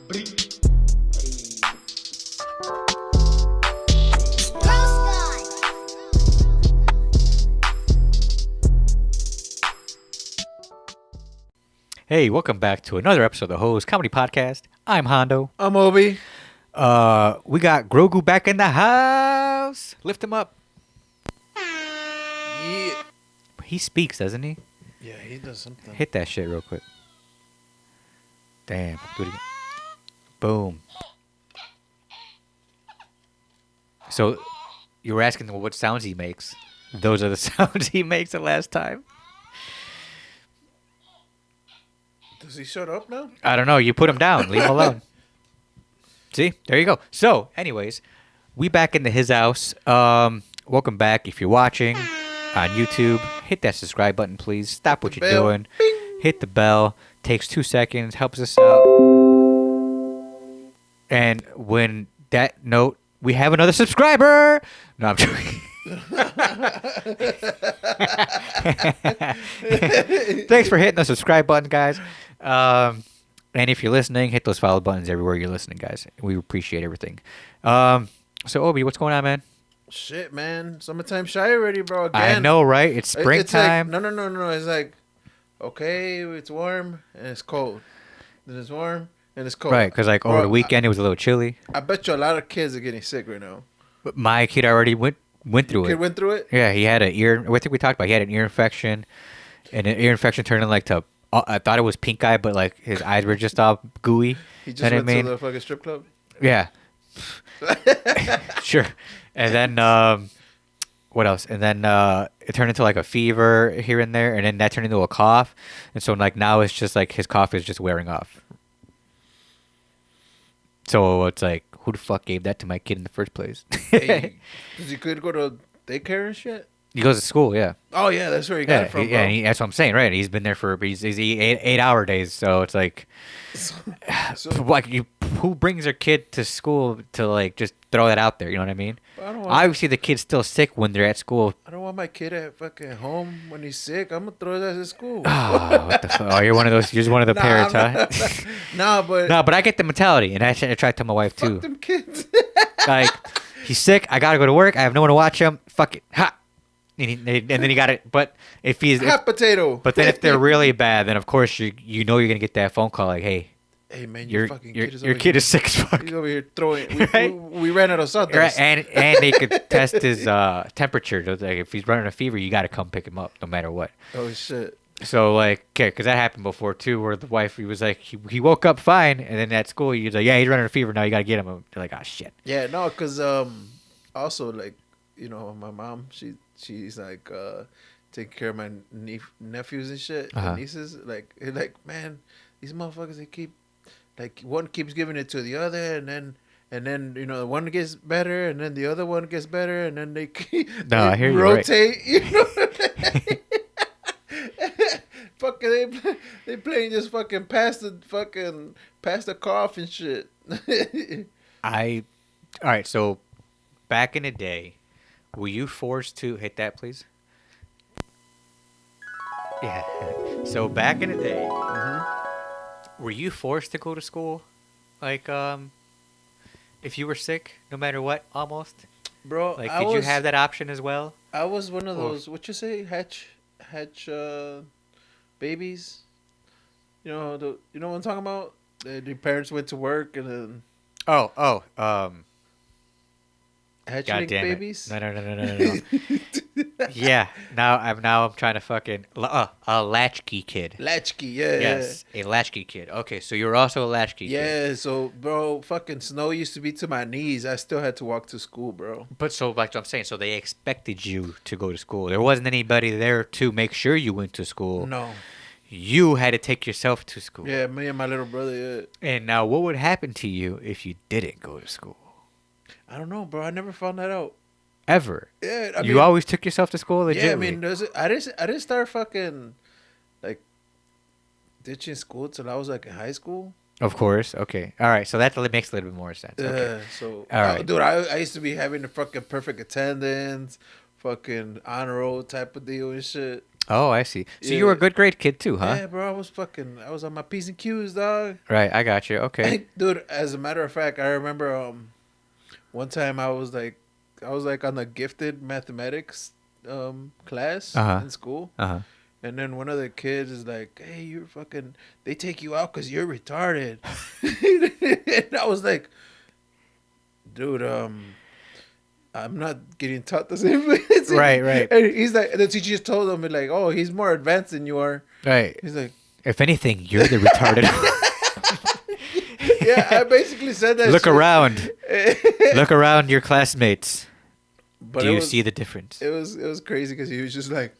Hey, welcome back to another episode of the Hoes Comedy Podcast. I'm Hondo. I'm Obi. We got Grogu back in the house. Lift him up. Yeah. He speaks, doesn't he? Yeah, he does something. Hit that shit real quick. Damn. Do it again. Boom. So, you were asking what sounds he makes. Those are the sounds he makes the last time. Does he shut up now? I don't know. You put him down. Leave him alone. See? There you go. So, anyways, we back into his house. Welcome back. If you're watching on YouTube, hit that subscribe button, please. Stop what you're doing. Bing. Hit the bell. Takes 2 seconds. Helps us out. And when that note, we have another subscriber. No, I'm joking. Thanks for hitting the subscribe button, guys. And if you're listening, hit those follow buttons everywhere you're listening, guys. We appreciate everything. So, Obi, what's going on, man? Shit, man. Summertime shy already, bro. Again. I know, right? It's springtime. It's like, no. It's like, okay, it's warm and it's cold. Then it's warm and it's cold. Right, because like over the weekend, it was a little chilly. I bet you a lot of kids are getting sick right now. But my kid already went through it. Kid went through it? Yeah, he had an ear. I think we talked about. He had an ear infection, and an ear infection turned in like to. I thought it was pink eye, but like his eyes were just all gooey. He just went to the fucking strip club. Yeah. Sure. And then what else? And then it turned into like a fever here and there, and then that turned into a cough, and so like now it's just like his cough is just wearing off. So it's like, who the fuck gave that to my kid in the first place? Hey, does he could go to daycare and shit? He goes to school, yeah. Oh yeah, that's where he got it from. Yeah, that's what I'm saying, right? He's been there for he's 8-hour days, so it's like, like who brings their kid to school to like just throw that out there? You know what I mean? Obviously, the kid's still sick when they're at school. I don't want my kid at fucking home when he's sick. I'm gonna throw his ass at school. Oh, what the fuck? Oh, you're one of those. You're one of the parents, huh? But I get the mentality, and I try to tell my wife too. Fuck them kids. Like, he's sick. I gotta go to work. I have no one to watch him. Fuck it. Ha. And then you got it. But if he's hot potato. But then if they're really bad, then of course you know you're gonna get that phone call like, hey man, your kid is sick as fuck. He's over here throwing. Right? We ran out of sawdust. Right, and they could test his temperature. Like if he's running a fever, you gotta come pick him up no matter what. Oh shit. So like, okay, because that happened before too, where the wife, he was like, he woke up fine, and then at school he was like, yeah, he's running a fever now. You gotta get him. They're like, oh shit. Yeah, no, because also like, you know, my mom, she's like taking care of my nephews and shit, and nieces. Like man, these motherfuckers, they keep like one keeps giving it to the other, and then you know one gets better, and then the other one gets better, and then they I hear rotate. You, right. You know. Fucking they playing just fucking past the cough and shit. All right, so back in the day, were you forced to hit that, please? Yeah. So back in the day, were you forced to go to school? Like, if you were sick, no matter what, almost? Bro, like, did you have that option as well? I was one of those, what you say, hatch babies. You know what I'm talking about? Their parents went to work and then... hatchling babies? No. Yeah, now I'm trying to fucking a latchkey kid. Latchkey, yeah. Yes, a latchkey kid. Okay, so you're also a latchkey kid. Yeah, so bro, fucking snow used to be to my knees. I still had to walk to school, bro. But so like I'm saying, so they expected you to go to school. There wasn't anybody there to make sure you went to school. No. You had to take yourself to school. Yeah, me and my little brother, yeah. And now what would happen to you if you didn't go to school? I don't know, bro. I never found that out. Ever? Yeah, I mean, you always took yourself to school, legitimately. Yeah, I mean, I didn't start fucking like ditching school till I was like in high school. Of course. Okay. All right. So that makes a little bit more sense. Okay. So, all right, dude, I used to be having the fucking perfect attendance, fucking honor roll type of deal and shit. Oh, I see. So Yeah. you were a good grade kid too, huh? Yeah, bro. I was on my P's and Q's, dog. Right, I got you. Okay. Dude, as a matter of fact, I remember one time I was like on the gifted mathematics class Uh-huh. in school. Uh-huh. And then one of the kids is like, "Hey, you're fucking. They take you out because you're retarded." And I was like, "Dude, I'm not getting taught the same thing." Right, right. And he's like, the teacher just told him like, "Oh, he's more advanced than you are." Right. He's like, If anything, you're the retarded. "Yeah, I basically said that." Look shit. around. Look around your classmates. But Do you see the difference? It was crazy because he was just like,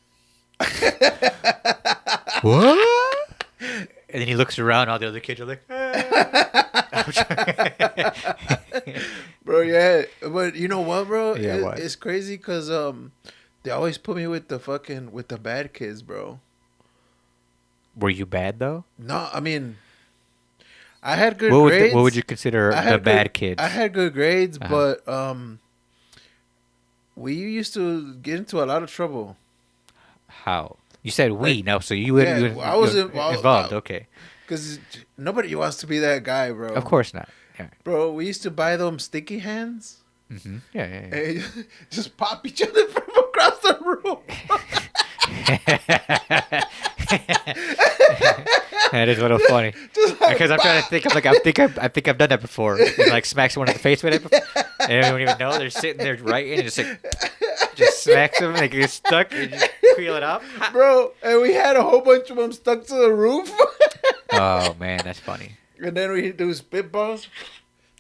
What? And then he looks around. All the other kids are like, bro, yeah. But you know what, bro? Yeah, what? It's crazy because they always put me with the bad kids, bro. Were you bad though? No, I mean, I had good What grades. what would you consider the bad kids? I had good grades, Uh-huh. but we used to get into a lot of trouble. How? You said we. Like, No, so you I was involved. Okay. Because nobody wants to be that guy, bro. Of course not. Yeah. Bro, we used to buy them sticky hands Mm-hmm. Yeah, yeah, yeah. and just pop each other from across the room. That is a little funny. Just like, Because I'm trying to think. I think I've done that before. And, like smacks someone in the face with it, and they don't even know they're sitting there writing, and just smacks them, and they get stuck, and just peel it up. bro, and we had a whole bunch of them stuck to the roof. Oh man, that's funny. And then we do spitballs.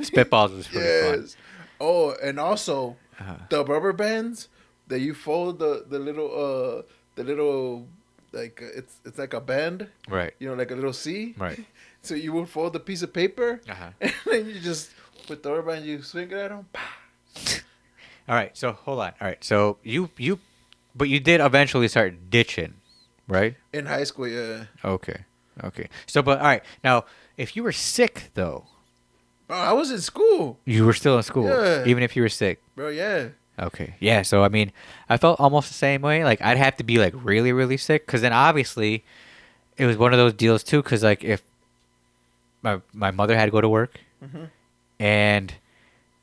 Spitballs was pretty fun. Yes. Oh, and also Uh-huh. the rubber bands that you fold the little like it's like a band, Right. you know, like a little C. Right. So you would fold the piece of paper, Uh-huh. and then you just with the rubber band you swing it at them. All right. So hold on. All right. So but you did eventually start ditching, right? In high school, yeah. Okay. Okay. So, but all right. Now, if you were sick though, Bro, I was in school, you were still in school, Yeah. even if you were sick. bro. Yeah. Okay. Yeah. So I mean, I felt almost the same way. Like I'd have to be like really, really sick, because then obviously, it was one of those deals too. Because like if my mother had to go to work, Mhm. and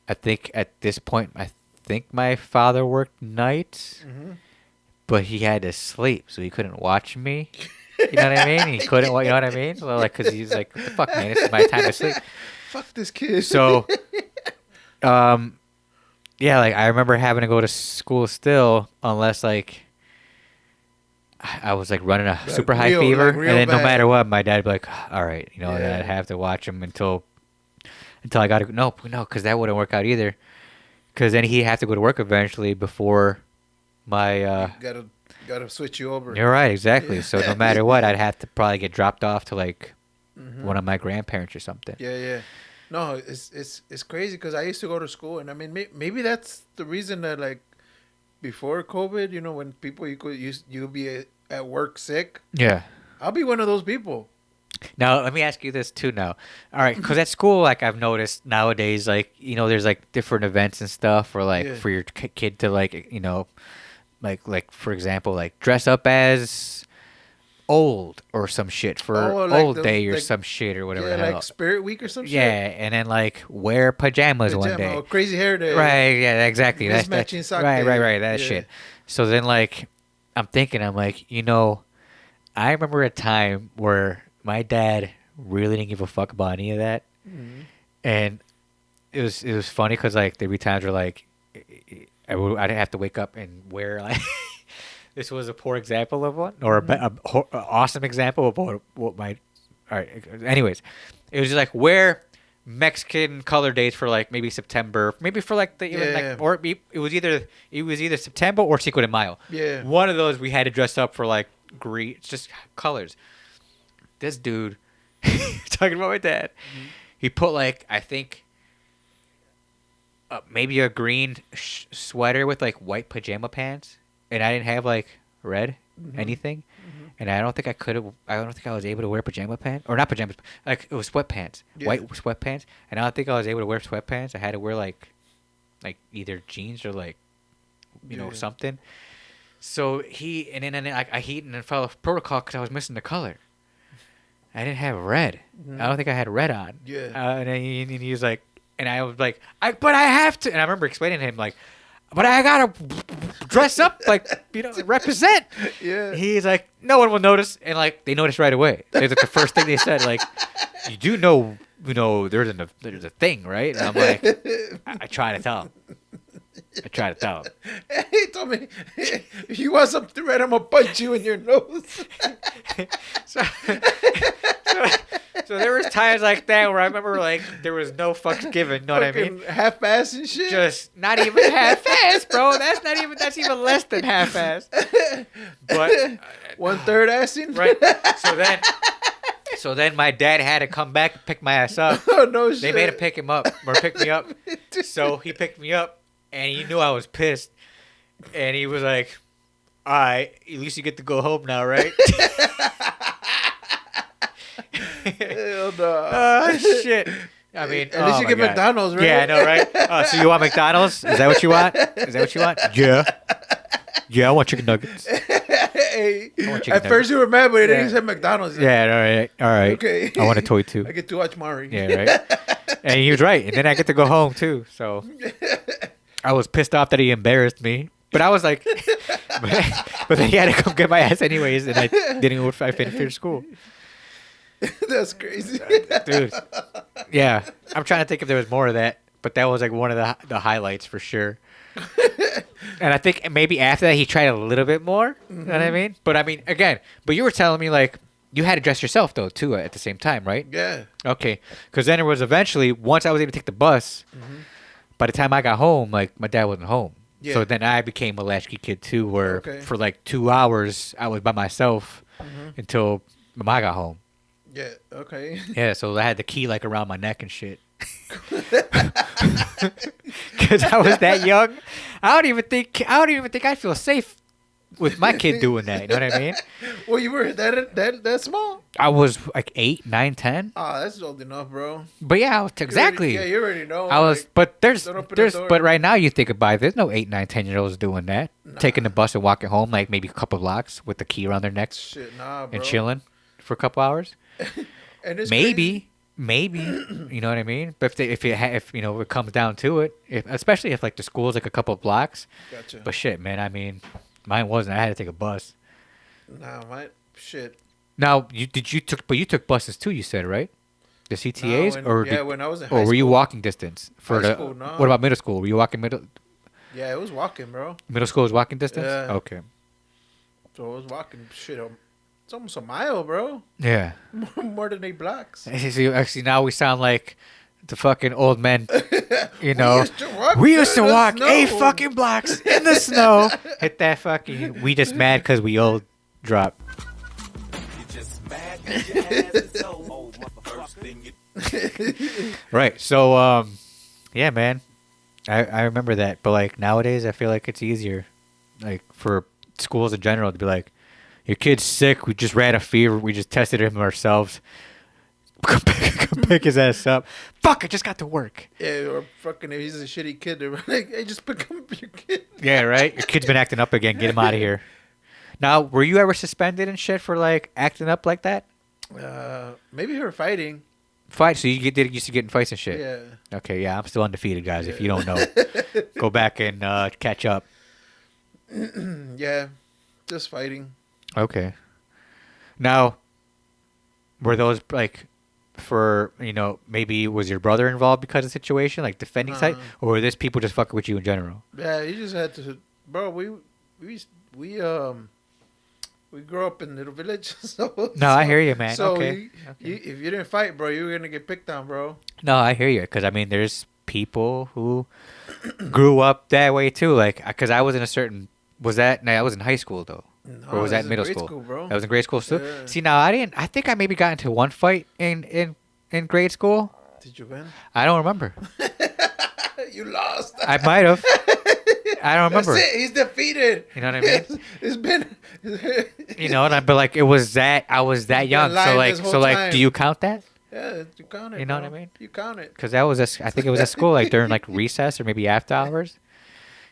I think at this point, I think my father worked nights, Mhm. but he had to sleep, so he couldn't watch me. You know what I mean? He couldn't. You know what I mean? Well, like, because he's like, what the fuck, man? This is my time to sleep. Fuck this kid. So, yeah, like I remember having to go to school still, unless like I was like running a Like, super high real- fever, like, real and then no bad. matter what, my dad'd be like, all right, you know, Yeah. I'd have to watch him until I got to no, because that wouldn't work out either, because then he'd have to go to work eventually before my. Gotta switch you over. You're right, exactly. So no matter what, I'd have to probably get dropped off to like Mhm. one of my grandparents or something. Yeah, yeah. No, it's crazy because I used to go to school, and I mean maybe that's the reason that like before COVID, you know, when people you'd be at work sick. Yeah. I'll be one of those people. Now, let me ask you this too now. All right, because at school, like I've noticed nowadays, like, you know, there's like different events and stuff, or like Yeah. for your kid to like, you know, like for example, like dress up as old or some shit for Oh, like old those, day or like- some shit or whatever Yeah, the hell. like Spirit Week or some Yeah, shit. and then like wear pajamas one day. Oh, crazy hair day. Right, yeah, exactly. That's Mismatching sock right, day. right, that Yeah. shit. So then, like, I'm like, you know, I remember a time where my dad really didn't give a fuck about any of that, Mhm. and it was funny because like there'd be times where like I'd have to wake up and wear like this was a poor example of one, or a awesome example of what my. All right. Anyways, it was just like wear Mexican color days for like maybe September, maybe for like the even Yeah. like, or it was either September or Cinco de Mayo. Yeah. One of those we had to dress up for like green, it's just colors. This dude, talking about my dad, he put like I think maybe a green sweater with like white pajama pants, and I didn't have like red anything, and I don't think I could have. I don't think I was able to wear pajama pants, or not pajamas. Like it was sweatpants, Yeah. white sweatpants, and I don't think I was able to wear sweatpants. I had to wear like either jeans or like you know Yeah. something. So I followed protocol because I was missing the color. I didn't have red. Mm-hmm. I don't think I had red on. Yeah. And he was like, and I was like, but I have to. And I remember explaining to him like, but I gotta dress up like represent. Yeah. He's like, no one will notice, and like they noticed right away. It's like the first thing they said, like, you do know, there's a thing, right? And I'm like, I try to tell him. He told me, if you want something red, I'm gonna punch you in your nose. so, so there was times like that where I remember like there was no fucks given. You know what I mean? Half-ass and shit. Just not even half-ass, bro. That's even less than half-ass. But 1/3 assing. Right. So then my dad had to come back and pick my ass up. Oh no shit. They made him pick me up. So he picked me up, and he knew I was pissed, and he was like, "All right, at least you get to go home now, right?" Hell no. Oh shit. I mean, at least you get McDonald's, right? Yeah, I know, right? So you want McDonald's? Is that what you want? Yeah. Yeah, I want chicken nuggets. Hey, at first you were mad, but then you said McDonald's. Yeah, all right. Okay. I want a toy too. I get to watch Mari. Yeah, right. And he was right. And then I get to go home too. So I was pissed off that he embarrassed me. But I was like, but then he had to come get my ass anyways, and I didn't finish school. That's crazy, dude. Yeah, I'm trying to think if there was more of that, but that was like one of the highlights for sure. And I think maybe after that he tried a little bit more. You know what I mean? But I mean, again, but you were telling me like you had to dress yourself though too at the same time, right? Yeah. Okay, because then it was eventually once I was able to take the bus. By the time I got home, like my dad wasn't home. Yeah. So then I became a latchkey kid too, where for like 2 hours I was by myself until my mom got home. Yeah. Okay. Yeah. So I had the key like around my neck and shit. Because I was that young. I don't even think I feel safe with my kid doing that. You know what I mean? Well, you were that small. I was like 8, 9, 10. Oh, that's old enough, bro. But yeah, exactly. You already know. I was, but but right now you think about it, there's no 8, 9, 10-year-olds doing that, taking the bus and walking home like maybe a couple blocks with the key around their necks, shit, nah, bro. And chilling for a couple hours. And it's maybe, you know what I mean? But if it comes down to it, especially if like the school's like a couple blocks. Gotcha. But shit, man, I mean, mine wasn't. I had to take a bus. Nah, my shit. Now you took buses too. You said, right? The CTAs when I was in high school. Or were you walking distance for high school, no. What about middle school? Were you walking middle? Yeah, it was walking, bro. Middle school was walking distance. Yeah. Okay. So I was walking. Shit, it's almost a mile, bro. Yeah. More than 8 blocks. Actually, now we sound like the fucking old men. You know, we used to walk 8 fucking blocks in the snow. Hit that fucking. We just mad because we old drop. Right. So, yeah, man. I remember that. But like nowadays, I feel like it's easier, like for schools in general, to be like, your kid's sick. We just ran a fever. We just tested him ourselves. Come pick his ass up. Fuck, I just got to work. Yeah, or fucking if he's a shitty kid, they're like, hey, just pick up your kid. Yeah, right? Your kid's been acting up again. Get him out of here. Now, were you ever suspended and shit for like acting up like that? Maybe her fighting. Fight? So you used to get in fights and shit? Yeah. Okay, yeah, I'm still undefeated, guys. Yeah. If you don't know, go back and catch up. Yeah, just fighting. Okay. Now, were those like for, maybe was your brother involved because of the situation, like defending side, or were this people just fucking with you in general? Yeah, you just had to, bro. We grew up in little village, I hear you, man. So okay. If you didn't fight, bro, you were gonna get picked on, bro. No, I hear you, because I mean, there's people who grew up that way too. Like, because I was in a certain. I was in high school though. No, or was that middle grade school? Bro. I was in grade school too. Yeah. See, now I think I maybe got into one fight in grade school. Did you win? I don't remember. You lost. I might have. I don't remember. That's it. He's defeated. You know what I mean? It's been. But like it was that I was that young. So like, do you count that? Yeah, you count it. You know bro. what I mean? You count it. Because I think it was at school, like during like recess or maybe after hours.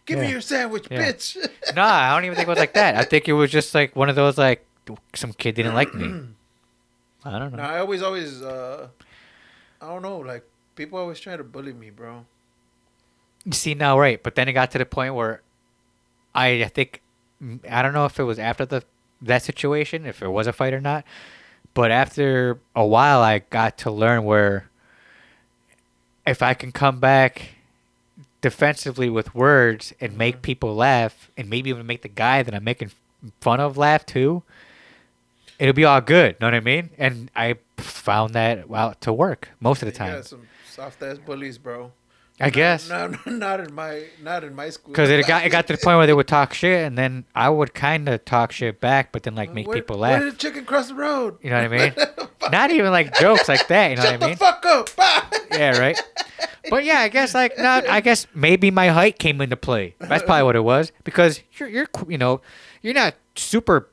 Give me your sandwich, bitch. No, I don't even think it was like that. I think it was just like one of those like some kid didn't like me. I don't know. No, I always, I don't know. Like people always try to bully me, bro. You see now, right? But then it got to the point where I think I don't know if it was after that situation, if it was a fight or not. But after a while, I got to learn where if I can come back defensively with words and make people laugh, and maybe even make the guy that I'm making fun of laugh too, it'll be all good. Know what I mean? And I found that out to work most of the time. Yeah, some soft ass bullies, bro. I guess. Not in my school. Because it got to the point where they would talk shit, and then I would kind of talk shit back, but then like make people laugh. Where did the chicken cross the road? You know what I mean? Not even like jokes like that. You know what I mean? Shut the fuck up! Yeah, right. But yeah, I guess like not. I guess maybe my height came into play. That's probably what it was. Because you're you're not super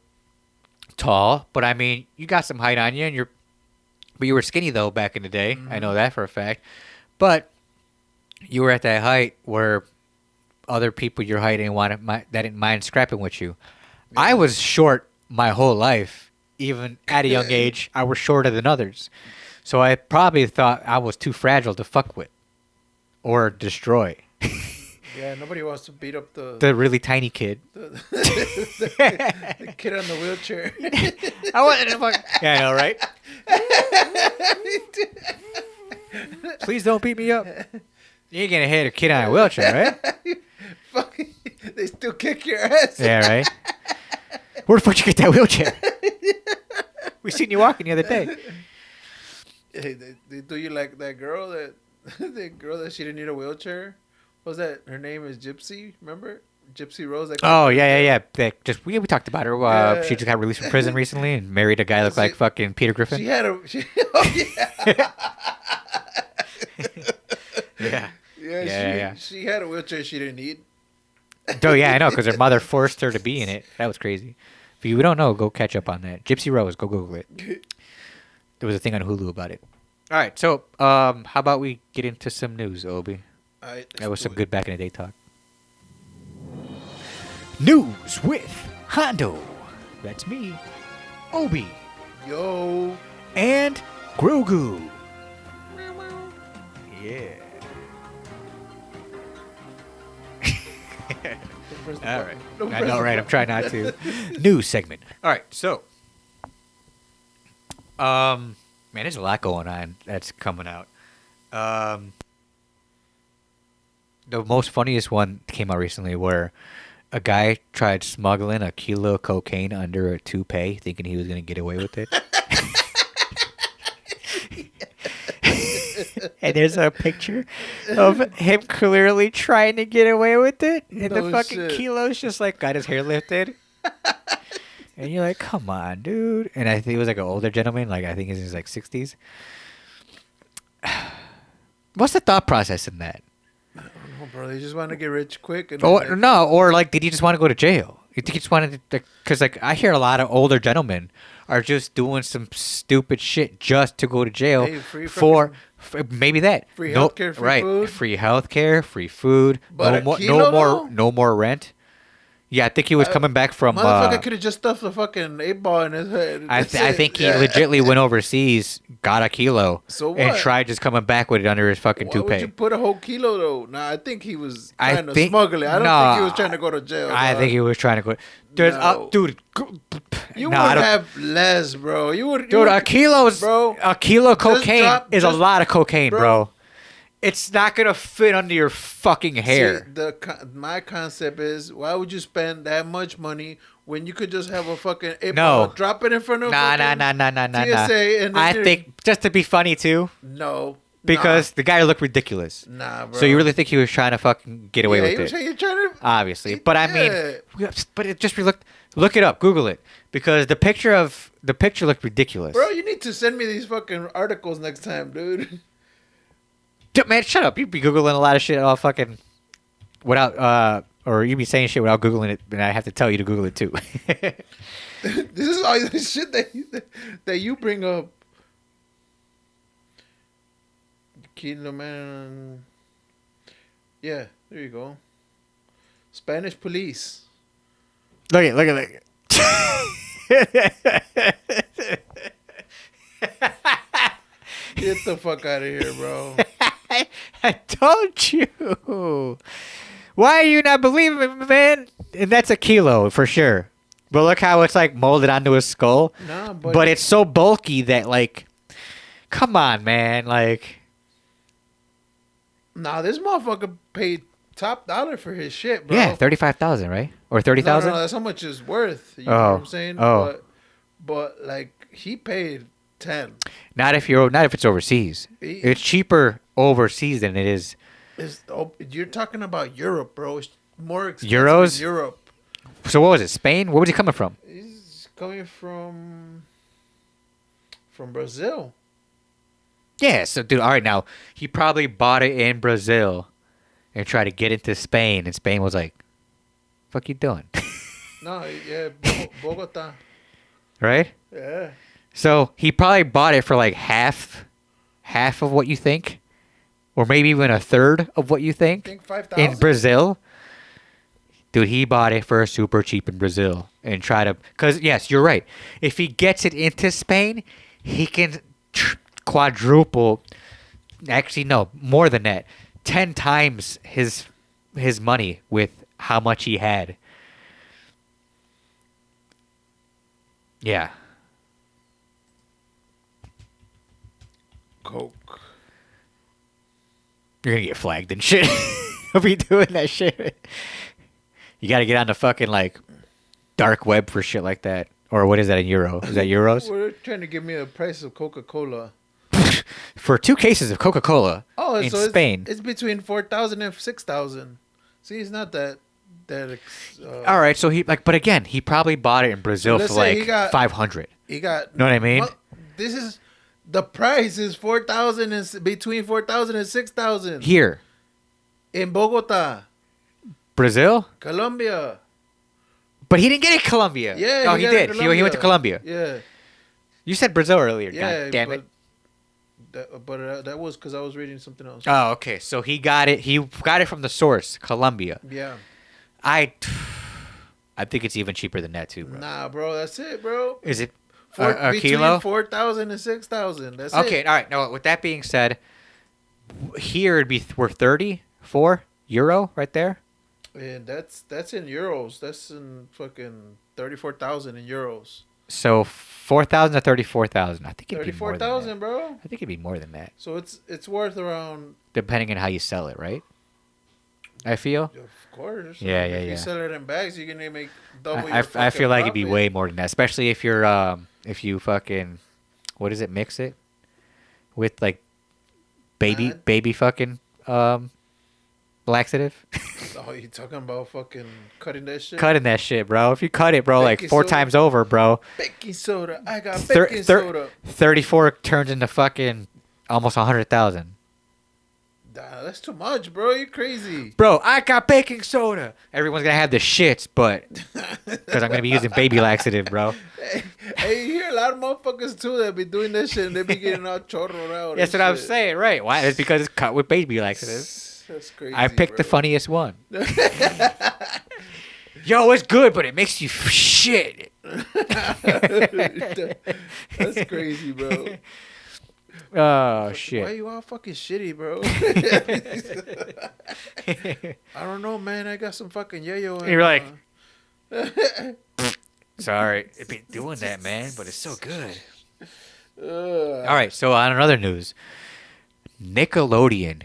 tall, but I mean you got some height on you, and but you were skinny though back in the day. Mm-hmm. I know that for a fact. But you were at that height where other people your height didn't mind scrapping with you. Yeah. I was short my whole life. Even at a young age, I was shorter than others. So I probably thought I was too fragile to fuck with or destroy. Yeah, nobody wants to beat up the really tiny kid. The kid on the wheelchair. I wanted to fuck. Yeah, I know, right? Please don't beat me up. You're gonna hit a kid on a wheelchair, right? Fucking, they still kick your ass. Yeah, right. Where the fuck did you get that wheelchair? We seen you walking the other day. Hey, they do you like that girl that she didn't need a wheelchair? What was that? Her name is Gypsy. Remember Gypsy Rose? Oh yeah. We talked about her. She just got released from prison recently and married a guy that looked like fucking Peter Griffin. She had oh yeah. Yeah. She had a wheelchair she didn't need. Oh, yeah, I know, because her mother forced her to be in it. That was crazy. If you don't know, go catch up on that. Gypsy Rose, go Google it. There was a thing on Hulu about it. All right, so how about we get into some news, Obi? That was some good back in the day talk. News with Hondo. That's me. Obi. Yo. And Grogu. Yeah. All right. I know, right? I'm trying not to. News segment. All right. So, man, there's a lot going on that's coming out. The most funniest one came out recently where a guy tried smuggling a kilo of cocaine under a toupee, thinking he was going to get away with it. And there's a picture of him clearly trying to get away with it. And the fucking kilo's just like got his hair lifted. And you're like, come on, dude. And I think it was like an older gentleman. Like, I think he's in his like 60s. What's the thought process in that? I don't know, bro. They just want to get rich quick. And or like, did he just want to go to jail? You think he just wanted to, because like I hear a lot of older gentlemen are just doing some stupid shit just to go to jail for maybe that free healthcare, free food, free healthcare, free food, but no more rent. Yeah, I think he was coming back from. Motherfucker could have just stuffed a fucking 8-ball in his head. I think he legitimately went overseas, got a kilo, and tried just coming back with it under his fucking toupee. Why would you put a whole kilo though? Nah, I think he was trying to smuggle it. I don't think he was trying to go to jail. I think he was trying to go. Dude, you would have less, bro. A kilo cocaine is a lot of cocaine, bro. It's not gonna fit under your fucking hair. See, my concept is, why would you spend that much money when you could just have a fucking drop it in front of nah. TSA and I think just to be funny too. No. Because the guy looked ridiculous. Nah, bro. So you really think he was trying to fucking get away with it? He was trying to, obviously, but I mean, but it just look it up, Google it, because the picture looked ridiculous. Bro, you need to send me these fucking articles next time, dude. Man, shut up. You'd be Googling a lot of shit all fucking without, or you'd be saying shit without Googling it, and I have to tell you to Google it too. This is all the shit that you bring up. Kilo man. Yeah, there you go. Spanish police. Look at. Get the fuck out of here, bro. I told you. Why are you not believing me, man? And that's a kilo for sure. But look how it's like molded onto his skull. Nah, but it's so bulky that like, come on, man. Like, nah, this motherfucker paid top dollar for his shit, bro. Yeah, 35,000, right? Or 30,000? No, that's how much it's worth. You know what I'm saying? But like he paid 10. Not if it's overseas. It's cheaper overseas than it is. You're talking about Europe, bro. It's more expensive Euros? in Europe. So what was it? Spain? Where was he coming from? He's coming from Brazil. Yeah, so dude, all right, now he probably bought it in Brazil and tried to get into Spain, and Spain was like, "Fuck you doing?" No, yeah, Bogota. Right? Yeah. So he probably bought it for like half of what you think, or maybe even a third of what you think. I think 5,000 in Brazil. Dude, he bought it for super cheap in Brazil and try to, because yes, you're right. If he gets it into Spain, he can quadruple. Actually, no, more than that. 10 times his money with how much he had. Yeah. Coke. You're gonna get flagged and shit. I'll be doing that shit. You gotta get on the fucking like dark web for shit like that. Or what is that in euro? Is that euros? We're trying to give me a price of Coca-Cola. For 2 cases of Coca-Cola in Spain. It's between 4,000 and 6,000. See, it's not that. All right, so but again, he probably bought it in Brazil for like 500. He got. Know what I mean? This is the price is 4,000 and between 4,000 and 6,000 here in Bogota, Brazil, Colombia. But he didn't get it in Colombia. Yeah, he did. He went to Colombia. Yeah. You said Brazil earlier. Yeah, God damn it. That was because I was reading something else. Oh, okay. So he got it. He got it from the source, Colombia. Yeah. I think it's even cheaper than that too, bro. Nah, bro, that's it, bro. Is it a kilo? Between 4,000 and 6,000. That's it. Okay, all right. Now, with that being said, here it'd be worth 34 euro right there. And that's in euros. That's in fucking 34,000 in euros. So 4,000 to 34,000. I think it'd be more than that. 34,000, bro. I think it'd be more than that. So it's worth around. Depending on how you sell it, right? I feel. Of course. Yeah. If you sell it in bags, you're gonna make double. I feel like it'd be way more than that, especially if if you fucking, what is it? Mix it with like baby fucking laxative. Oh, you talking about fucking cutting that shit? Cutting that shit, bro. If you cut it, bro, like 4 times over, bro. Baking soda. I got baking soda. 34 turns into fucking almost 100,000. Nah, that's too much, bro. You crazy. Bro, I got baking soda. Everyone's going to have the shits, but because I'm going to be using baby laxative, bro. Hey, you hear a lot of motherfuckers, too, that be doing that shit and they be getting all chorro out. That's what I'm saying, right. Why? It's because it's cut with baby laxative. That's crazy, I picked the funniest one. Yo, it's good, but it makes you shit. That's crazy, bro. Oh, shit. Why you all fucking shitty, bro? I don't know, man. I got some fucking yayo. You're like, sorry. It be doing that, man, but it's so good. All right, so on another news. Nickelodeon,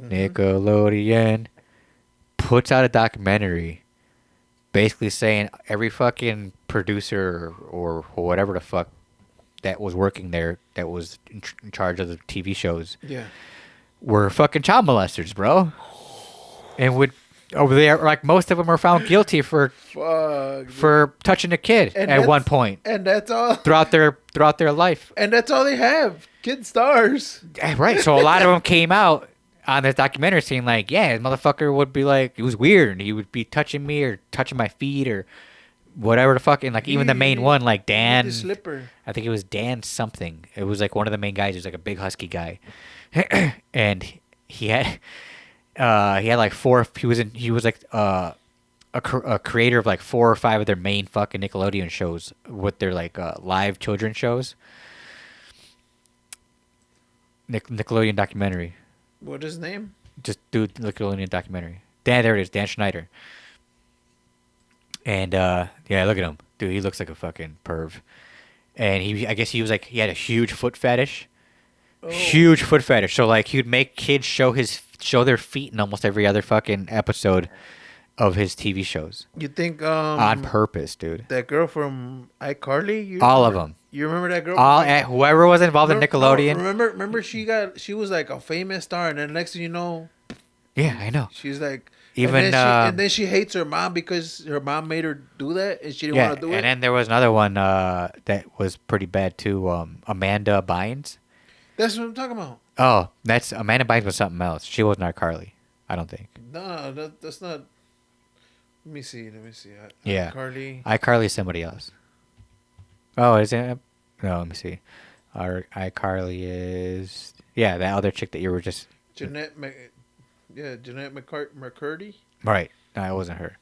Nickelodeon puts out a documentary basically saying every fucking producer or whatever the fuck that was working there that was in charge of the TV shows were fucking child molesters, bro. And would over there, like most of them are found guilty for touching a kid at one point. And that's all throughout their life. And that's all they have. Kid stars. Right. So a lot of them came out on this documentary saying like, yeah, this motherfucker would be like, it was weird. And he would be touching me or touching my feet or whatever the fuck. And like even the main one, like Dan, slipper. I think it was Dan something. It was like one of the main guys. He was like a big husky guy. And he had, He had like four. He was like a creator of like 4 or 5 of their main fucking Nickelodeon shows with their like live children shows. Nickelodeon documentary. What is his name? Just do Nickelodeon documentary. Dan, there it is. Dan Schneider. And yeah, look at him, dude. He looks like a fucking perv. And I guess he was like, he had a huge foot fetish. Oh. Huge foot fetish. So like, he would make kids show their feet in almost every other fucking episode of his TV shows. You think on purpose, dude? That girl from iCarly? All of them. You remember that girl? Whoever was involved in Nickelodeon. Remember she was like a famous star, and then next thing you know, yeah, I know. She's like, even and then she hates her mom because her mom made her do that, and she didn't want to do it. And then there was another one that was pretty bad too. Amanda Bynes. That's what I'm talking about. Oh, that's Amanda Bynes was something else. She wasn't iCarly, I don't think. No, that's not. Let me see. Yeah, iCarly. iCarly is somebody else. Oh, is it? No, let me see. iCarly is that other chick that you were just. Jeanette McCurdy. Right. No, it wasn't her.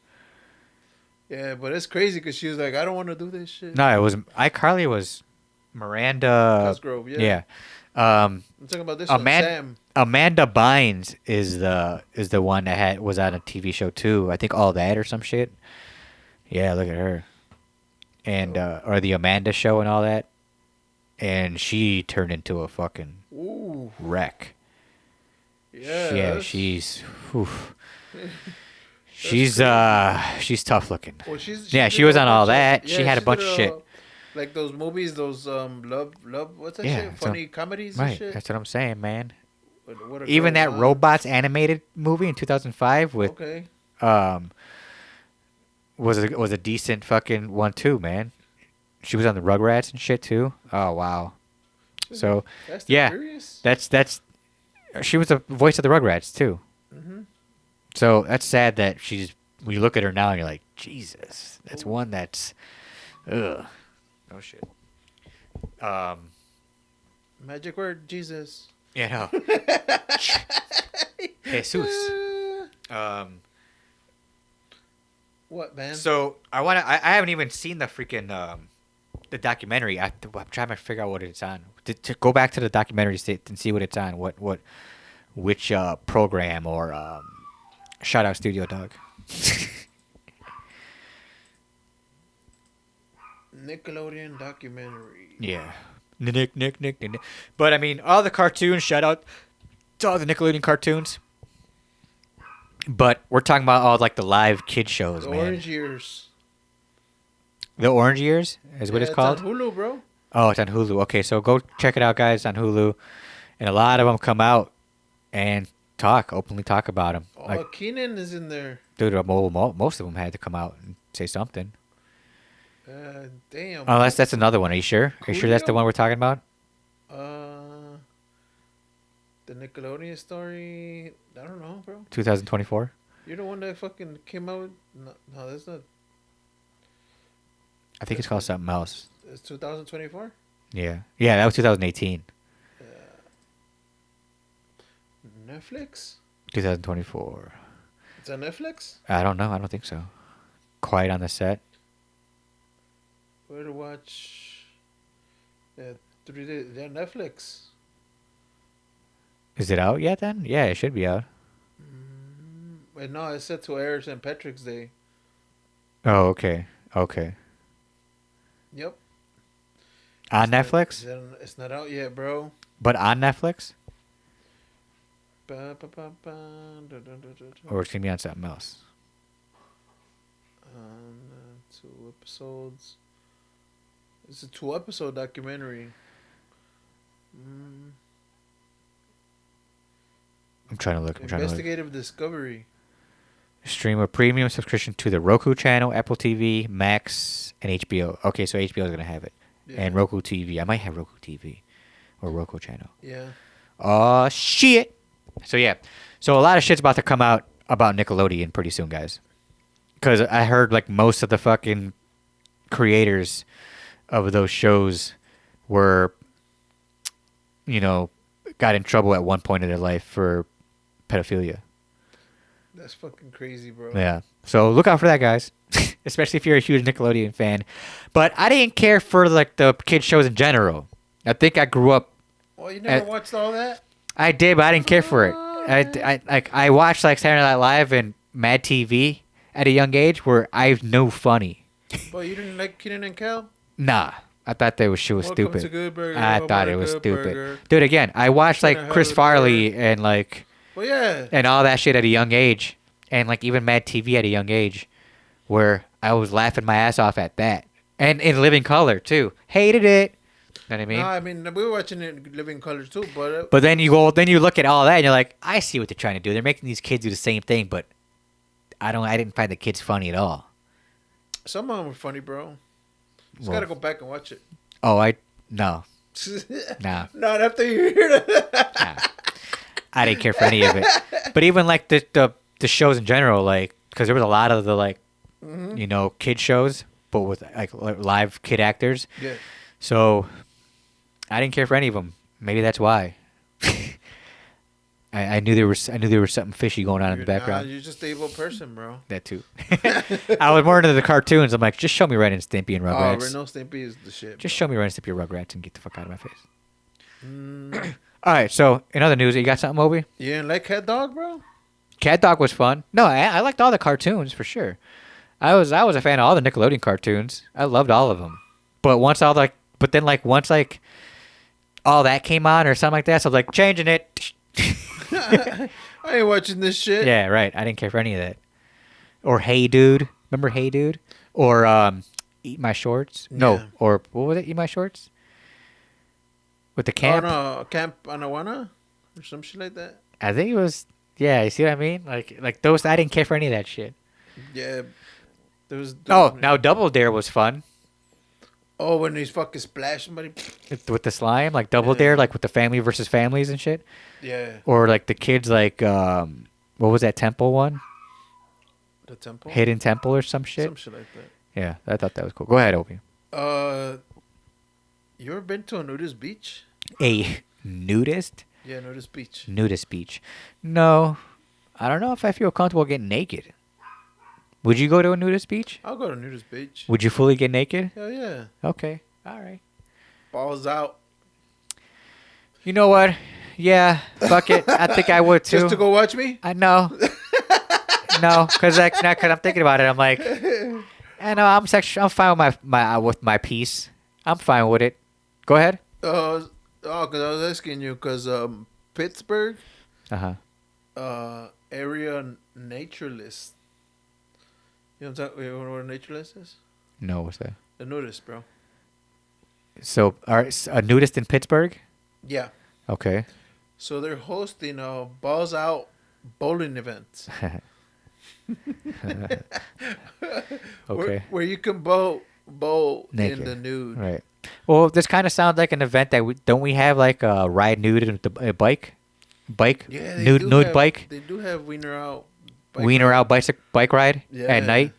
Yeah, but it's crazy because she was like, I don't want to do this shit. No, it was iCarly was Miranda Cosgrove. Yeah. Yeah. I'm talking about this one, Sam. Amanda Bynes is the one that was on a TV show too. I think All That or some shit. Yeah, look at her. And or the Amanda Show and all that. And she turned into a fucking wreck. Yeah. Yeah, she's she's tough looking. Well, she was on All That. She had a bunch of shit. Like those movies, those love, what's that shit? Funny comedies and shit. That's what I'm saying, man. Even that Robots animated movie in 2005 with was a decent fucking one too, man. She was on the Rugrats and shit too. Oh wow. So that's she was the voice of the Rugrats too. Mm-hmm. So that's sad that when you look at her now and you're like, Jesus, that's one that's ugh. Oh shit. Magic word, Jesus. Yeah, no. Jesus. What, man? So I haven't even seen the freaking the documentary. I'm trying to figure out what it's on. To go back to the documentary and see what it's on. Which program or shout out Studio Dog. Nickelodeon documentary. Yeah. Nick. But I mean, all the cartoons, shout out to all the Nickelodeon cartoons. But we're talking about all like the live kid shows, man. Orange Years. The Orange Years is what it's called? It's on Hulu, bro. Oh, it's on Hulu. Okay, so go check it out, guys, on Hulu. And a lot of them come out and openly talk about them. Oh, like, Keenan is in there. Dude, most of them had to come out and say something. Damn. Oh, that's another one. Are you sure? Are you sure that's the one we're talking about? The Nickelodeon story. I don't know, bro. 2024. You're the one that fucking came out with. No, that's not. I think it's called something else. It's 2024. Yeah, that was 2018. Netflix. 2024. It's on Netflix. I don't know. I don't think so. Quiet on the Set. Where to watch? 3 days. Yeah, Netflix. Is it out yet then? Yeah, it should be out. Wait, no, it's set to air St. Patrick's Day. Oh, okay. Yep. On Netflix? It's not out yet, bro. But on Netflix? Or it's going to be on something else? 2 episodes. It's a 2-episode documentary. I'm trying to look. Investigative Discovery. Stream a premium subscription to the Roku channel, Apple TV, Max, and HBO. Okay, so HBO is going to have it. Yeah. And Roku TV. I might have Roku TV or Roku channel. Yeah. Oh, shit. So, yeah. So, a lot of shit's about to come out about Nickelodeon pretty soon, guys. Because I heard, like, most of the fucking creators of those shows were, got in trouble at one point in their life for pedophilia. That's fucking crazy, bro. Yeah. So look out for that, guys. Especially if you're a huge Nickelodeon fan. But I didn't care for like the kid shows in general. I think I grew up. Well, you never watched all that? I did, but I didn't care for it. Man. I watched like Saturday Night Live and Mad TV at a young age where I know funny. But you didn't like Keenan and Kel? Nah. I thought that shit was Welcome stupid. to Good Burger. I thought it was stupid. Dude, again, I watched like Chris Farley and like well, yeah. and all that shit at a young age. And like even Mad TV at a young age where I was laughing my ass off at that. And in Living Color too. Hated it. You know what I mean? No, I mean we were watching it in Living Color too, but then you look at all that and you're like, I see what they're trying to do. They're making these kids do the same thing, but I didn't find the kids funny at all. Some of them were funny, bro. Just gotta go back and watch it. Oh, no. Nah. Not after you hear that. Nah. I didn't care for any of it. But even like the shows in general, like, because there was a lot of the like, you know, kid shows, but with like live kid actors. Yeah. So I didn't care for any of them. Maybe that's why. I knew there was something fishy going on in the background. You're just an evil person, bro. That too. I was more into the cartoons. I'm like, just show me Ren and Stimpy and Rugrats. Oh, Ren and Stimpy is the shit. Just show me Ren and Stimpy and Rugrats and get the fuck out of my face. All right. So in other news, you got something, Moby? You didn't like Cat Dog, bro? Cat Dog was fun. No, I liked all the cartoons for sure. I was a fan of all the Nickelodeon cartoons. I loved all of them. But once all that came on or something like that, so I was like changing it. I ain't watching this shit. Yeah, right. I didn't care for any of that. Or Hey Dude. Remember Hey Dude? Or Eat My Shorts? No. Yeah. Or what was it? Eat My Shorts? With the camp? Oh, no. Camp Anawana? Or some shit like that? I think it was... Yeah, you see what I mean? Like those... I didn't care for any of that shit. Yeah. There was... now Double Dare was fun. Oh, when he's fucking splash somebody. With the slime? Like Double Dare? Like with the family versus families and shit? Yeah. Or like the kids like... what was that temple one? The temple? Hidden Temple or some shit? Some shit like that. Yeah, I thought that was cool. Go ahead, Opie. You ever been to a nudist beach? A nudist? Yeah, nudist beach. Nudist beach. No. I don't know if I feel comfortable getting naked. Would you go to a nudist beach? I'll go to a nudist beach. Would you fully get naked? Hell yeah. Okay. All right. Balls out. You know what? Yeah. Fuck it. I think I would too. Just to go watch me? I know. No, because I'm thinking about it. I'm like, I know I'm fine with my piece. I'm fine with it. Go ahead. Because I was asking you because Pittsburgh area nature list. You know what a nature list is? No, what's that? A nudist, bro. So, a nudist in Pittsburgh? Yeah. Okay. So they're hosting a balls out bowling event. Okay. Where you can bowl naked. in the nude. Right. Well, this kind of sounds like an event that we have like a ride nude and a bike? Yeah, nude bike? They do have Wiener Out. Bike ride at night?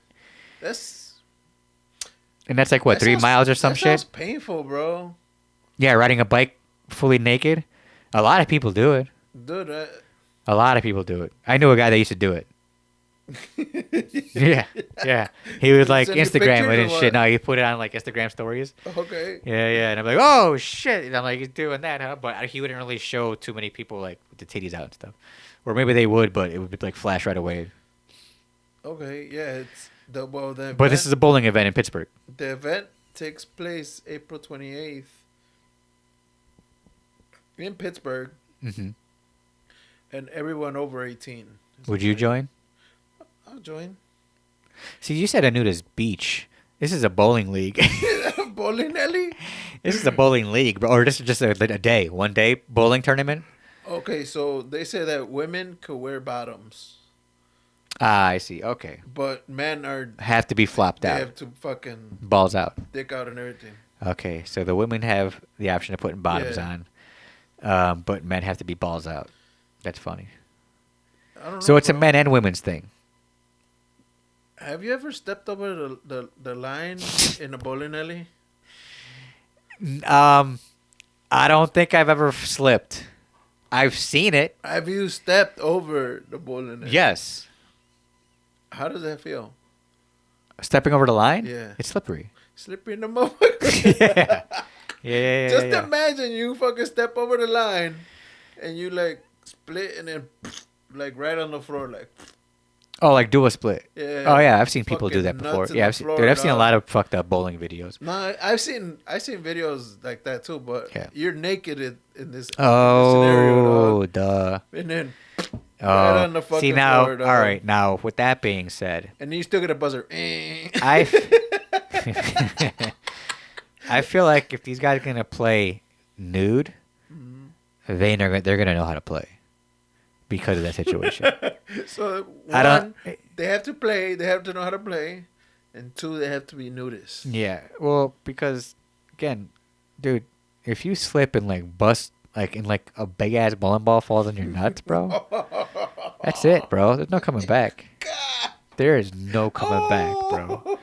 And that's like what, 3 miles or some shit? That sounds painful, bro. Yeah, riding a bike fully naked. A lot of people do it. Dude, a lot of people do it. I knew a guy that used to do it. Yeah. He would like Instagram it and shit. No, he put it on like Instagram stories. Okay. Yeah. And I'm like, oh shit. And I'm like, he's doing that, huh? But he wouldn't really show too many people like with the titties out and stuff. Or maybe they would, but it would like flash right away. Okay, yeah, it's the event, but this is a bowling event in Pittsburgh. The event takes place April 28th in Pittsburgh, and everyone over 18. Would you join? I'll join. See, you said a nudist beach. This is a bowling league. Bowling alley? This is a bowling league, bro. Or this is just a day, 1 day bowling tournament. Okay, so they say that women could wear bottoms. Ah, I see. Okay. But men have to be flopped out. They have to fucking balls out, dick out, and everything. Okay, so the women have the option of putting bottoms on, but men have to be balls out. That's funny. I don't know. So it's a men and women's thing. Have you ever stepped over the line in a bowling alley? I don't think I've ever slipped. I've seen it. Have you stepped over the bowling alley? Yes. How does that feel? Stepping over the line? Yeah. It's slippery. Slippery in the motherfucker. Yeah. Yeah. Just imagine you fucking step over the line and you like split and then like right on the floor like. Oh, like do a split. Yeah. Oh yeah, I've seen people do that Fucking before. nuts in Yeah, the floor, I've seen a dog. lot of fucked up bowling videos. No, I've seen videos like that too, but Yeah. you're naked in this Oh, scenario, dog. duh. And then Oh, right on the fucking see now. floor, dog. All right, now with that being said, And then you still get a buzzer. I feel like if these guys are gonna play nude, they're gonna know how to play because of that situation. So I don't. they have to play. They have to know how to play, and two, they have to be nudists. Yeah, well, because again, dude, if you slip and like bust like in like a big ass bowling ball falls on your nuts, bro, that's it, bro. There's no coming back. There is no coming back, bro.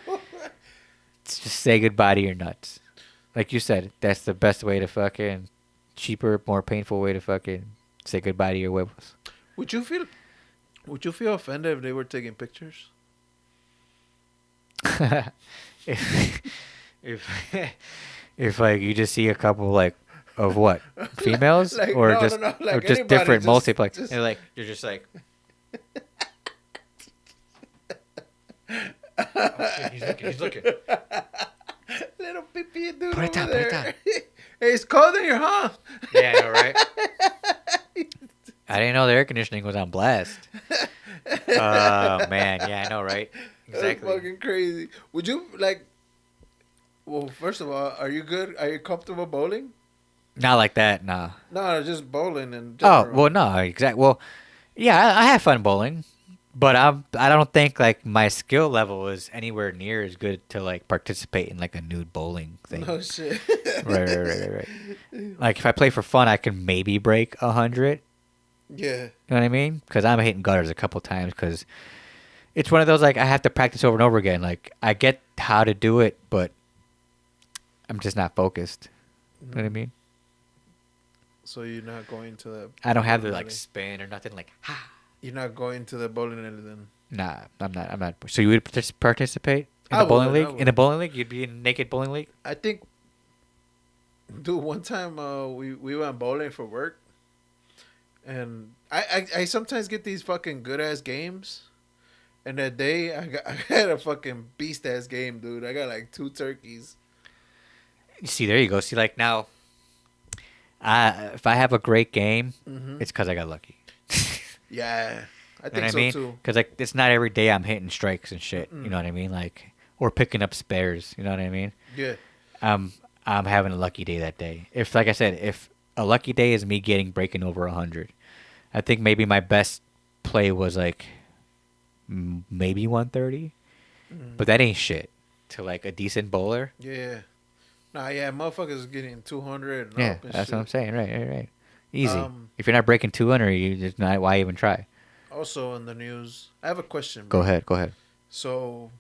It's just say goodbye to your nuts. Like you said, that's the best way to fucking cheaper, more painful way to fucking say goodbye to your huevos. Would you feel offended if they were taking pictures? if like you just see a couple like of what females Like, or no, just no, no, like or just anybody, different just- multiplex, just- and like you're just like. Oh, shit, he's looking. Little pee dude Put it down, over there. put it down. Hey, it's cold in here, huh? Yeah, I know, right? I didn't know the air conditioning was on blast. Oh man, yeah, I know, right? Exactly. That's fucking crazy. Would you like? Well, first of all, are you good? Are you comfortable bowling? Not like that, nah. No, just bowling in Oh general. well, no, exactly. Well, yeah, I have fun bowling, but I don't think like my skill level is anywhere near as good to like participate in like a nude bowling thing. No shit. Right. Like if I play for fun, I can maybe break 100. Yeah. You know what I mean? Because I'm hitting gutters a couple times because it's one of those like I have to practice over and over again. Like I get how to do it, but I'm just not focused. You know what I mean? So you're not going to the. I don't have the like bowling spin or nothing like. Ha. You're not going to the bowling alley then. Nah, I'm not. So you would participate in I the bowling would, I league? would. In the bowling league, you'd be in a naked bowling league. I think, dude, one time we went bowling for work, and I sometimes get these fucking good ass games, and that day I had a fucking beast ass game, dude. I got like 2 turkeys. See, there you go. See, like now, if I have a great game, Mm-hmm. it's because I got lucky. Yeah, I You know think what so I mean? too. Because like it's not every day I'm hitting strikes and shit. Mm-mm. You know what I mean? Like or picking up spares. You know what I mean? Yeah, I'm having a lucky day that day. If like I said, if a lucky day is me breaking over 100, I think maybe my best play was like maybe 130, but that ain't shit to like a decent bowler. yeah. Nah, yeah, motherfuckers getting 200 and Yeah, up and that's shit. what I'm saying. Right. Easy. Um, If you're not breaking 200, you just not. Why even try? Also in the news, I have a question. Go bro. ahead. So,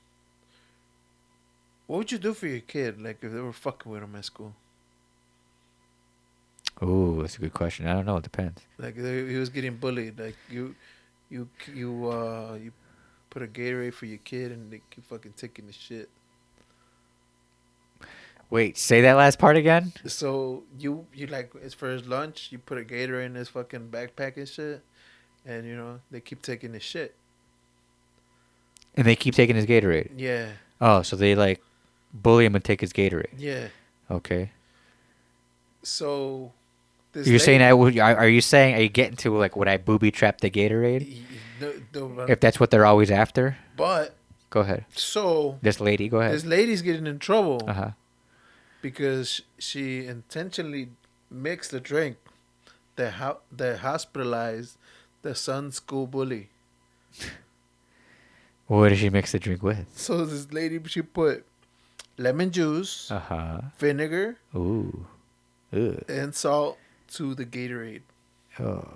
what would you do for your kid, like if they were fucking with him at school? Ooh, that's a good question. I don't know. It depends. Like he was getting bullied. Like you put a Gatorade for your kid and they keep fucking taking the shit. Wait, say that last part again. So you like it's for his lunch. You put a Gatorade in his fucking backpack and shit, and you know they keep taking the shit. And they keep taking his Gatorade. Yeah, Oh, so they like bully him and take his Gatorade. yeah. Okay. So this You're saying lady- are you saying are you getting to like would I booby trap the Gatorade? No, If that's what they're always after, but go ahead. so This lady, go this ahead. lady's getting in trouble Uh huh. because she intentionally mixed a drink that hospitalized the son's school bully. What did she mix the drink with? So this lady, she put lemon juice, Uh huh. vinegar, Ooh. Ugh. and salt to the Gatorade. Oh.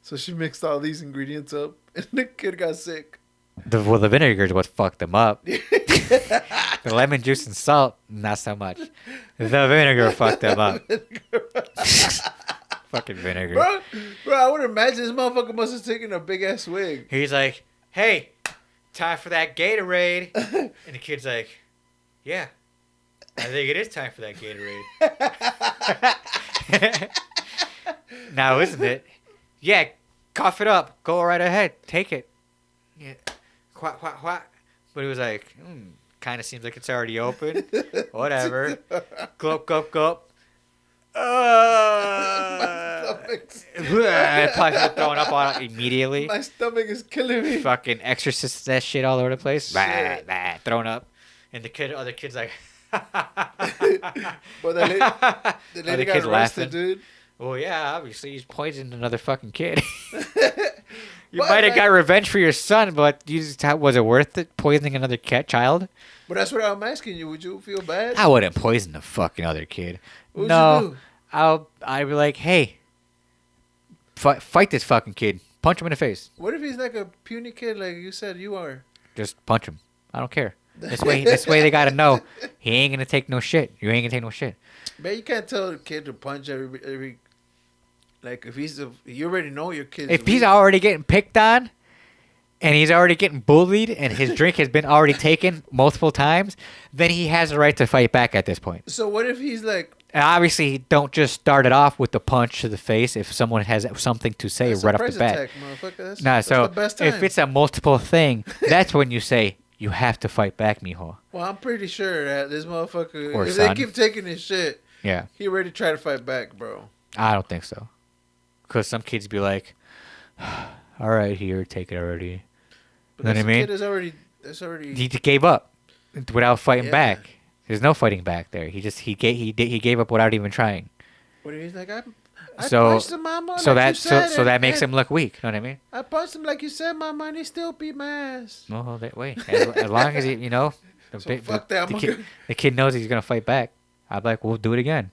So she mixed all these ingredients up, and the kid got sick. The vinegar is what fucked them up. The lemon juice and salt, not so much. The vinegar fucked them up. Fucking vinegar. Bro, I would imagine this motherfucker must have taken a big ass swig. He's like, hey, time for that Gatorade. And the kid's like, yeah, I think it is time for that Gatorade. Now, isn't it? Yeah, cough it up. Go right ahead. Take it. Yeah. Quack, quack, quack. But he was like, kind of seems like it's already open. Whatever. Gulp, gulp, gulp. My stomach's... I probably started throwing up on it immediately. My stomach is killing me. Fucking exorcist that shit all over the place. Bah, bah, throwing up. And the other kid's like... But the lady got arrested, dude. Well, yeah, obviously he's poisoned another fucking kid. You might have got revenge for your son, but was it worth it poisoning another child? But that's what I'm asking you. Would you feel bad? I wouldn't poison the fucking other kid. What would you do? I'd be like, hey, fight this fucking kid. Punch him in the face. What if he's like a puny kid, like you said you are? Just punch him. I don't care. This way they gotta know he ain't gonna take no shit. You ain't gonna take no shit. Man, you can't tell a kid to punch every. Like if you already know your kid. If he's already getting picked on, and he's already getting bullied, and his drink has been already taken multiple times, then he has a right to fight back at this point. So what if he's like? And obviously, don't just start it off with the punch to the face. If someone has something to say right off the bat, attack, motherfucker. That's so the best time. If it's a multiple thing, that's when you say you have to fight back, mijo. Well, I'm pretty sure that this motherfucker, or if son. they keep taking his shit, yeah, he already tried to fight back, bro. I don't think so. Because some kids be like, all right, here, take it already. But you know what I mean? Kid is already. He gave up without fighting back. There's no fighting back there. He gave up without even trying. What he's like, I punched him, mama. So like that makes him look weak. You know what I mean? I punched him like you said, mama, and he still beat my ass. No, wait. As long as he, the kid knows he's gonna fight back. I'm like, we'll do it again.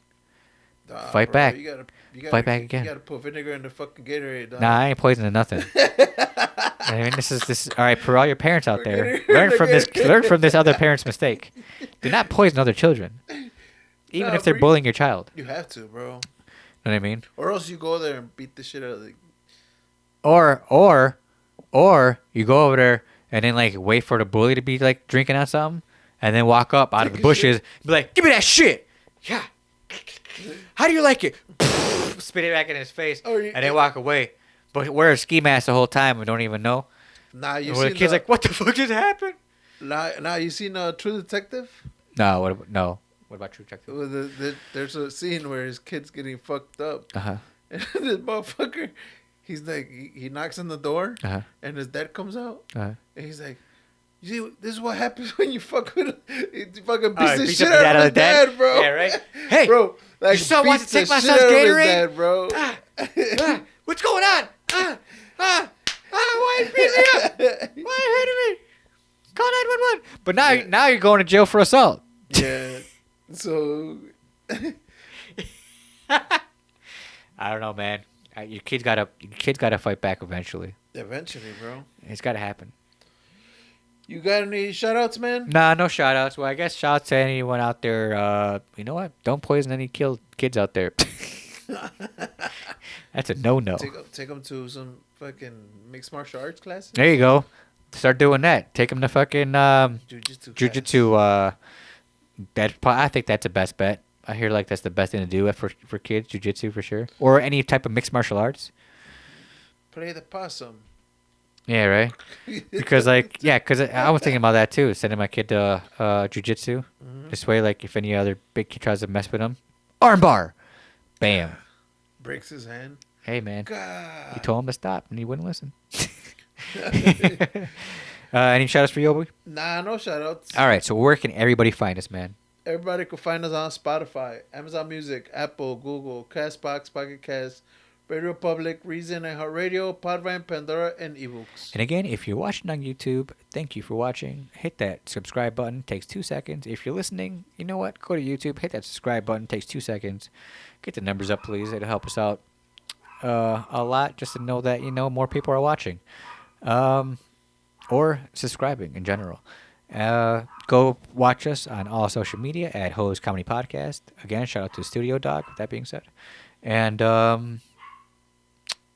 Fight back. You gotta fight back again. You gotta put vinegar in the fucking Gatorade. Dog. Nah, I ain't poisoning nothing. I mean, this is all right for all your parents out there. Learn from this other parent's mistake. Do not poison other children, even if they're bullying your child. You have to, bro. Know what I mean? Or else you go there and beat the shit out of the. Or you go over there and then like wait for the bully to be like drinking on something, and then walk up out of the bushes and be like, "Give me that shit." Yeah. How do you like it? Spit it back in his face, and then walk away. But wear a ski mask the whole time and don't even know. Nah, you see the kid's like, "What the fuck just happened?" Nah, you seen True Detective? No. What about True Detective? Well, there's a scene where his kid's getting fucked up. Uh-huh. And this motherfucker, he's like, he knocks on the door, uh-huh. and his dad comes out, uh-huh. and he's like, "You see, this is what happens when you fuck with he fucking beats the shit out of the dad, bro." Yeah, right? Hey, bro, like, your son wants to take my son's Gatorade? Dad, bro. What's going on? Why are you beating me up? Why are you hitting me? Call 911. But now you're going to jail for assault. Yeah. So. I don't know, man. Your kid's gotta fight back eventually. Eventually, bro. It's gotta happen. You got any shout outs, man? Nah, no shout outs. Well, I guess shout out to anyone out there. You know what? Don't poison any kids out there. That's a no-no. Take them to some fucking mixed martial arts classes. There you go. Start doing that. Take them to fucking jiu-jitsu. I think that's the best bet. I hear like that's the best thing to do for kids, jiu-jitsu for sure. Or any type of mixed martial arts. Play the possum. Yeah, right? Because because I was thinking about that too, sending my kid to jiu-jitsu. Mm-hmm. This way, like if any other big kid tries to mess with him, armbar. Bam. Breaks his hand. Hey, man. God. You told him to stop, and he wouldn't listen. Any shout-outs for you, Obi? Nah, no shout-outs. All right, so where can everybody find us, man? Everybody can find us on Spotify, Amazon Music, Apple, Google, CastBox, Pocket Cast, Radio Public, Reason, iHeartRadio, Podvine, Pandora, and eBooks. And again, if you're watching on YouTube, thank you for watching. Hit that subscribe button. It takes 2 seconds. If you're listening, you know what? Go to YouTube. Hit that subscribe button. It takes 2 seconds. Get the numbers up, please. It'll help us out a lot just to know that, more people are watching. Or subscribing in general. Go watch us on all social media at Hose Comedy Podcast. Again, shout out to Studio Dog, with that being said. And...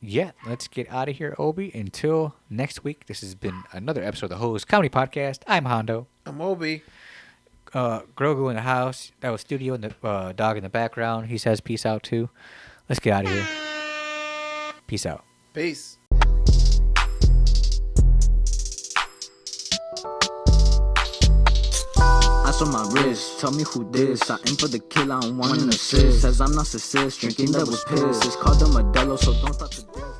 yeah, let's get out of here, Obi. Until next week, this has been another episode of the Hose Comedy Podcast. I'm Hondo. I'm Obi. Grogu in the house. That was Studio and the dog in the background. He says peace out too. Let's get out of here. Peace out. Peace. Ice on my wrist, tell me who this. I aim for the kill, I don't want an assist. Says I'm narcissist, drinking that was piss. It's called the Modelo, so don't talk to this.